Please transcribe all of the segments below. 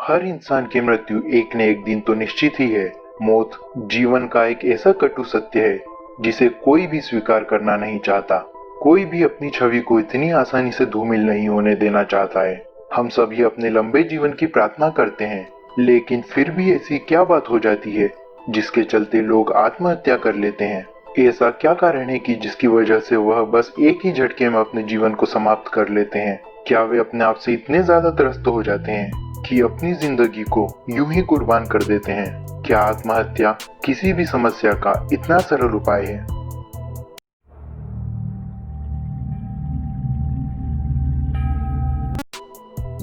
हर इंसान की मृत्यु एक न एक दिन तो निश्चित ही है। मौत जीवन का एक ऐसा कटु सत्य है जिसे कोई भी स्वीकार करना नहीं चाहता। कोई भी अपनी छवि को इतनी आसानी से धूमिल नहीं होने देना चाहता है। हम सभी अपने लंबे जीवन की प्रार्थना करते हैं, लेकिन फिर भी ऐसी क्या बात हो जाती है जिसके चलते लोग आत्महत्या कर लेते हैं। ऐसा क्या कारण है कि जिसकी वजह से वह बस एक ही झटके में अपने जीवन को समाप्त कर लेते हैं। क्या वे अपने आप से इतने ज्यादा त्रस्त हो जाते हैं कि अपनी जिंदगी को यूं ही कुर्बान कर देते हैं। क्या आत्महत्या किसी भी समस्या का इतना सरल उपाय है?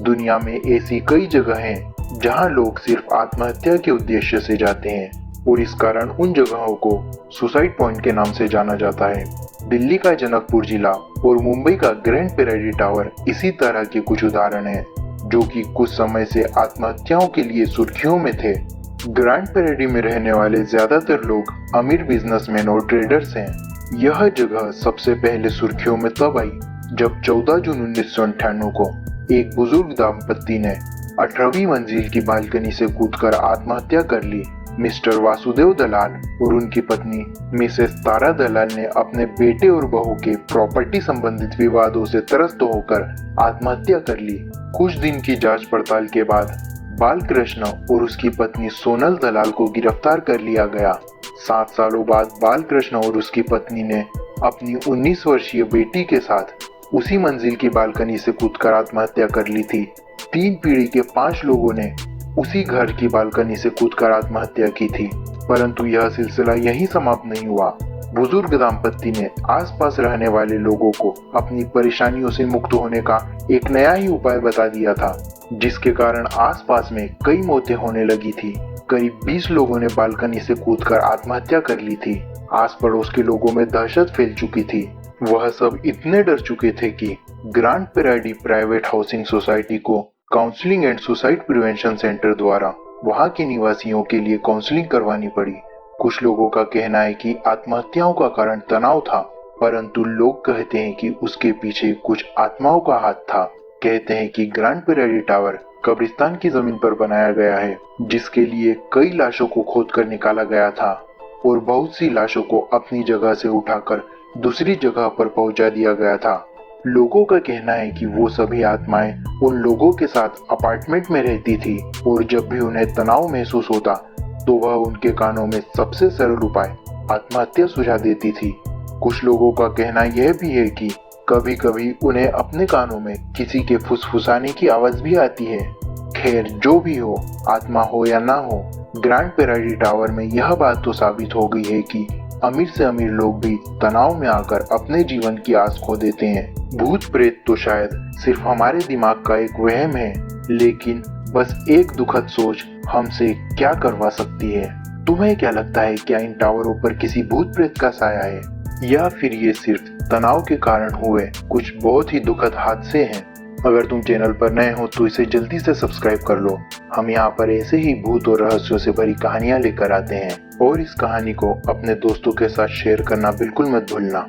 दुनिया में ऐसी कई जगह हैं जहां लोग सिर्फ आत्महत्या के उद्देश्य से जाते हैं और इस कारण उन जगहों को सुसाइड पॉइंट के नाम से जाना जाता है। दिल्ली का जनकपुर जिला और मुंबई का ग्रैंड पैराडी टावर इसी तरह के कुछ उदाहरण हैं, जो कि कुछ समय से आत्महत्याओं के लिए सुर्खियों में थे। ग्रैंड पैराडी में रहने वाले ज्यादातर लोग अमीर बिजनेसमैन और ट्रेडर्स हैं। यह जगह सबसे पहले सुर्खियों में तब आई जब 14 जून 1998 को एक बुजुर्ग दंपत्ति ने 18वीं मंजिल की बालकनी से कूदकर आत्महत्या कर ली। मिस्टर वासुदेव दलाल और उनकी पत्नी मिसेस तारा दलाल ने अपने बेटे और बहू के प्रॉपर्टी संबंधित विवादों से त्रस्त होकर आत्महत्या कर ली। कुछ दिन की जांच पड़ताल के बाद बालकृष्ण और उसकी पत्नी सोनल दलाल को गिरफ्तार कर लिया गया। 7 सालों बाद बालकृष्ण और उसकी पत्नी ने अपनी 19 वर्षीय बेटी के साथ उसी मंजिल की बालकनी से कूदकर आत्महत्या कर ली थी। 3 पीढ़ी के 5 लोगों ने उसी घर की बालकनी से कूदकर आत्महत्या की थी। परंतु यह सिलसिला यहीं समाप्त नहीं हुआ। बुजुर्ग दंपत्ति ने आसपास रहने वाले लोगों को अपनी परेशानियों से मुक्त होने का एक नया ही उपाय बता दिया था, जिसके कारण आसपास में कई मौतें होने लगी थी। करीब 20 लोगों ने बालकनी से कूदकर आत्महत्या कर ली थी। आस पड़ोस के लोगों में दहशत फैल चुकी थी। वह सब इतने डर चुके थे कि grand Paradi private housing society को counselling and suicide prevention centre द्वारा वहां के निवासियों के लिए काउंसलिंग करवानी पड़ी। कुछ लोगों का कहना है कि आत्महत्याओं का कारण तनाव था, परंतु लोग कहते हैं कि उसके पीछे कुछ आत्माओं का हाथ था। कहते हैं कि ग्रैंड पैराडी टावर कब्रिस्तान की जमीन पर बनाया गया है, जिसके लिए कई लाशों को खोदकर निकाला गया था और बहुत सी लाशों को अपनी जगह से उठाकर दूसरी जगह पर पहुंचा दिया गया था। लोगों का कहना है कि वो सभी आत्माएं उन लोगों के साथ अपार्टमेंट में रहती थी और जब भी उन्हें तनाव महसूस होता तो वह उनके कानों में सबसे सरल उपाय आत्महत्या सुझा देती थी। कुछ लोगों का कहना यह भी है कि कभी कभी उन्हें अपने कानों में किसी के फुसफुसाने की आवाज भी आती है। खैर, जो भी हो, आत्मा हो या ना हो, ग्रैंड पैराडी टावर में यह बात तो साबित हो गई है कि अमीर से अमीर लोग भी तनाव में आकर अपने जीवन की आस खो देते हैं। भूत प्रेत तो शायद सिर्फ हमारे दिमाग का एक वहम है, लेकिन बस एक दुखद सोच हमसे क्या करवा सकती है। तुम्हें क्या लगता है, क्या इन टावरों पर किसी भूत प्रेत का साया है, या फिर ये सिर्फ तनाव के कारण हुए कुछ बहुत ही दुखद हादसे हैं? अगर तुम चैनल पर नए हो तो इसे जल्दी से सब्सक्राइब कर लो। हम यहाँ पर ऐसे ही भूत और रहस्यों से भरी कहानियाँ लेकर आते हैं, और इस कहानी को अपने दोस्तों के साथ शेयर करना बिल्कुल मत भूलना।